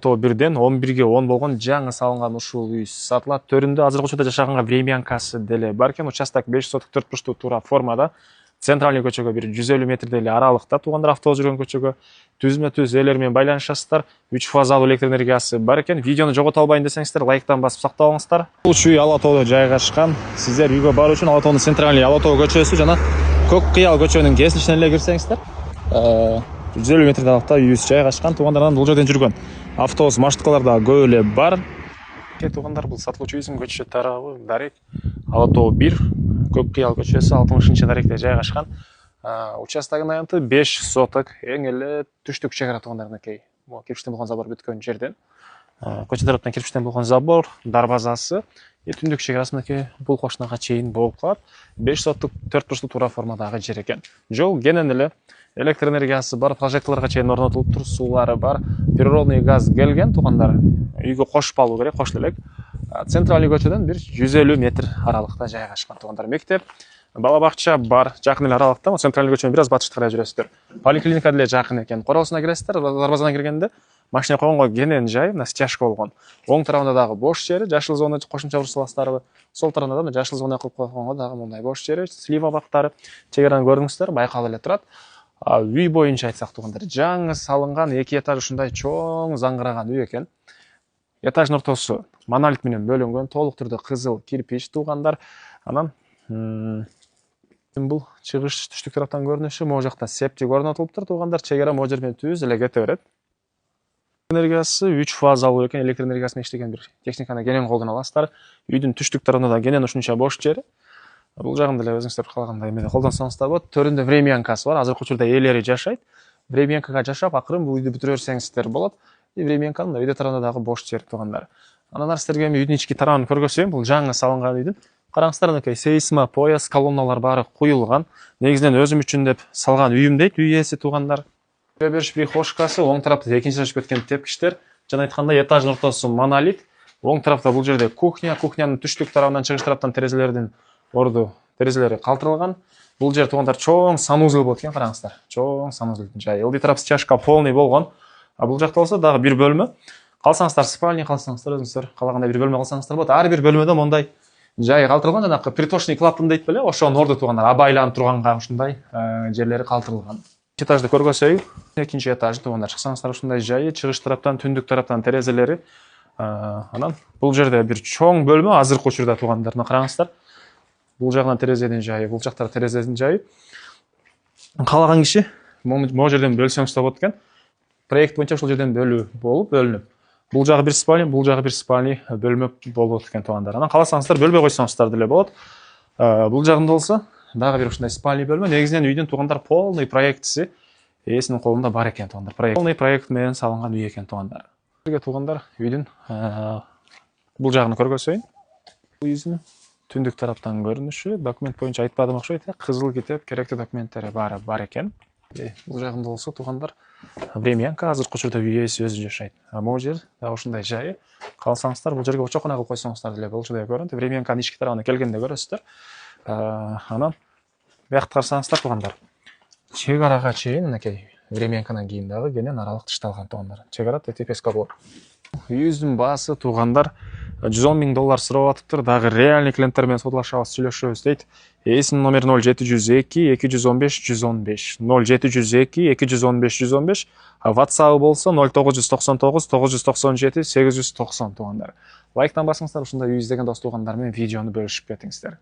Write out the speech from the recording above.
То бирден 11-ге 10 болгон жаңы салынган ушул үй сатылат. Төрүндө азыркы учурда жашаганга времянкасы деле бар экен. Участок 5 соток 4 бурчтуу туура формада. Центральный көчөгө бир 150 метр деле аралыкта. Туугандар автобус жүргөн көчөгө түзмө-түз элер менен байланышасыздар. 3 фазалуу электр энергиясы бар экен. Видеону жогото албайын десеңиздер, лайктан басып сактап алыңыздар. Бул үй Ала тоодо жайгашкан. Сиздер үйгө баруу үчүн Ала тоонун центральный Ала тоо көчөсү жана Көк кыял көчөнүн кесилишине эле кирсеңиздер, 150 метр аралыкта үйүбүз жайгашкан. Туугандардан бул жерден жүргөн автобус маршруткалар да көп эле бар. Туугандар, бул сатылуучу үйүбүздүн көчө тарабы Дарек, Ала тоо 1, Көк кыял көчөсү 60-даректе жайгашкан. Участогунун аянты 5 соток, эң эле түштүк чек ара туугандарыныкей. Бул кирпичтен болгон забор бүткөн жерден. Көчө тараптан кирпичтен болгон забор, дарбазасы, түндүк чек арасыныкей бул кошунага чейин болуп калат. 5 соттук 4 бурчтуу туура формадагы жер экен. Жол кенен эле электр энергиясы бар, прожекторлорго чейин орнотулуп тур, суулары бар, природный газ келген. Туугандар, үйгө кошуп алуу керек, кошулу элек. Центральный көчөдөн бир 150 метр аралыкта жайгашкан. Туугандар, мектеп, бала бакча бар, жакын эле аралыкта. Центральный көчөнүн бир аз батышка карай жүрөсүздөр. Поликлиника деле жакын экен. Коросуна киресиздер, дарбазадан киргенде машина койгонго кенен жай, мына стяжка болгон. Оң тарабында дагы бош жери, жашыл зона кошумча буруш саласыздарбы. Сол тарабында да жашыл зона кылып койгонго дагы мындай бош жери, слива бактары, чек араны көрдүңүздөр, байкалып эле турат. Үй боюнча айтсак, туугандар, жаңы салынган 2 этаж ушундай чоң заңгыраган үй экен. Этаждын ортосу монолит менен бөлүнгөн, толук түрдө кызыл кирпич, туугандар. Анан бул чыгыш түштүк тараптан көрүнүшү, могу жакта септик орнотулуптур, туугандар. Чек ара могу жер менен түз эле кете берет. Энергиясы 3 фазалуу экен, электр энергиясы менен иштеген бир техниканы кенен колдоно аласыздар. Үйдүн түштүк тарабында да кенен ушунча бош жери. Бул жагында эле өзүңүздөр каалагандай эмеде колдонсоңуздар болот. Төрүндө времянкасы бар. Азыркы учурда ээлери жашайт. Времянкага жашап, акырын бул үйдү бүтүрө берсеңиздер болот. Времянканын үйдө тарабында дагы бош жер, туугандар. Анан сиздерге үйдүн ички тараабын көргөзөйүн. Бул жаңы салынган үйдүн. Караңыздар, анакей сейсма, пояс, колонналар баары куюлган. Негизинен өзүм үчүн деп салган үйүм дейт үй ээси, туугандар. Кире бериш прихожкасы, оң тарапта экинчи этажга өткөн тепкичтер. Жана айткандай этаждын ортосу монолит. Оң тарапта бул жерде кухня, кухнянын түштүк тарабынан чыгыш тараптан терезелердин орду, терезелери калтырылган. Бул жер, туугандар, чоң санузел болот экен, караңыздар. Чоң санузелдин жайы. Ылдый тарап стяжка полный болгон. Бул жакта болсо дагы бир бөлмө. Калсаңыздар спальня, калсаңыздар өзүңүздөр каалагандай бир бөлмө калсаңыздар болот. Ар бир бөлмөдө мондай жайы калтырылган, жанакы приточный клапан дейт беле, ошонун орду, туугандар, абайланып турганга ушундай жерлери калтырылган. Этажды көргөзөйүн. Экинчи этаж, туугандар, чыксаңыздар ушундай жайы, чыгыш тараптан, түндүк тараптан терезелери. Анан бул жерде бир чоң бөлмө, азыркы учурда, туугандар, караңыздар. Бул жагынан терезенин жайы, бул жактар терезенин жайы. Каалаган киши могу жерден бөлсөңүз да болот экен. Проект боюнча ушул жерден бөлүнүп. Бул жагы бир спальня, бул жагы бир спальня бөлмө болот экен, туугандар. Анан кааласаңыздар бөлбөй койсоңуздар деле болот. Бул жагында болсо дагы бир ушундай спальня бөлмө. Негизинен үйдүн, туугандар, полный проектиси ээсинин колунда бар экен, туугандар. Полный проект менен салынган үй экен, туугандар. Сизге, туугандар, үйдүн бул жагын көргөзөйүн. Үйүбүздүн түндүк тараптан көрүнүшү, документ боюнча айтпадым окшойт, кызыл китеп, керектүү документтери баары бар экен. Бул жагында болсо, туугандар, времянка, азыркы учурда үй ээси өзү жашайт. Могу жер дагы ушундай жайы. Калсаңыздар бул жерге очокона кылып койсоңуздар деле болчу деп көрүнөт. Времянканын ички тарабына келгенде көрөсүздөр. Анан биякты карасаңыздар, туугандар, чек арага чейин анакей времянкадан кийин дагы кенен аралык тышталган, туугандар. Чек ара ТТПСК болот. Үйүбүздүн баасы, туугандар, $110 000 сурап атыптыр. Дагы реальный клиенттер менен содулашабыз, сүйлөшөбүз дейт. Ээсинин номери 0702 215 115 0702 215 115. WhatsApp болсо 0999 997 890, туугандар. Лайктан басыңыздар, ушундай үй издеген дос туугандар менен видеону бөлүшүп кетиңиздер.